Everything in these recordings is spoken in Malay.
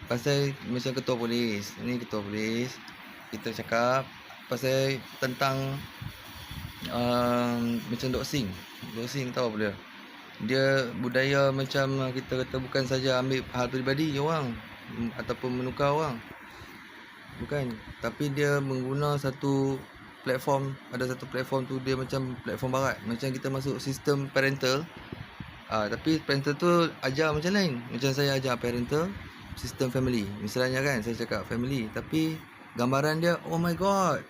pasal macam ketua polis. Ni ketua polis, kita cakap pasal tentang macam doxing. Doxing tahu apa dia? Dia budaya macam kita kata bukan saja ambil hal peribadi orang ataupun menukar orang. Bukan, tapi dia mengguna satu platform, ada satu platform tu dia macam platform barat. Macam kita masuk sistem parental. Tapi parental tu ajar macam lain. Macam saya ajar parental, sistem family. Misalnya kan saya cakap family, tapi gambaran dia oh my god.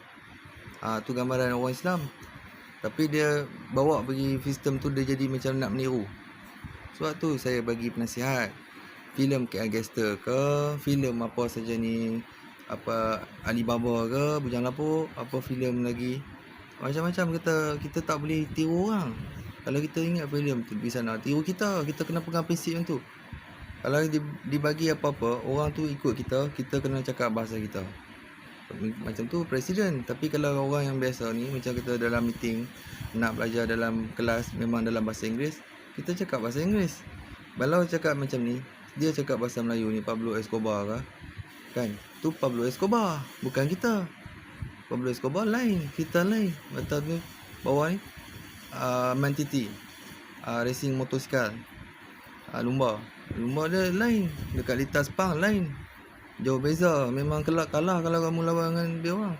Tu gambaran orang Islam. Tapi dia bawa pergi sistem tu dia jadi macam nak meniru. Sebab tu saya bagi penasihat. Filem KL Gangster ke, filem apa saja ni, apa Alibaba ke, Bujang Lapuk, apa filem lagi. Macam-macam kita tak boleh tiru orang. Kalau kita ingat filem tu di sana tiru kita kena pegang prinsip yang tu. Kalau dibagi apa-apa, orang tu ikut kita kena cakap bahasa kita. Macam tu presiden. Tapi kalau orang yang biasa ni, macam kita dalam meeting nak belajar dalam kelas memang dalam bahasa Inggeris, kita cakap bahasa Inggeris. Kalau cakap macam ni, dia cakap bahasa Melayu ni Pablo Escobar ke, kan? Tu Pablo Escobar, bukan kita. Pablo Escobar lain, kita lain. Betul ni bawah ni Man Titi, racing motosikal, lumba dia lain. Dekat Litas Pang lain, jauh beza. Memang kalah kalau kamu lawan dengan dia orang.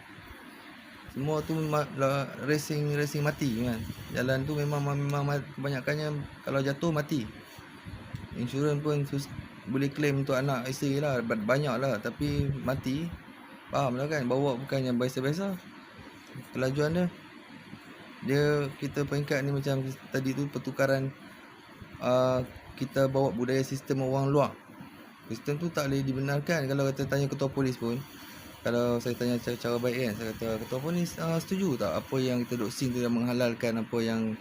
Semua tu racing mati kan. Jalan tu memang kebanyakannya kalau jatuh mati. Insurans pun boleh claim untuk anak isteri lah, banyak lah, tapi mati. Faham lah kan, bawa bukannya biasa-biasa. Kelajuan dia kita peringkat ni macam tadi tu pertukaran. Kita bawa budaya sistem orang luar. Sistem tu tak boleh dibenarkan. Kalau kita tanya ketua polis pun, kalau saya tanya cara baik kan, saya kata ketua polis setuju tak apa yang kita doxing tu yang menghalalkan apa yang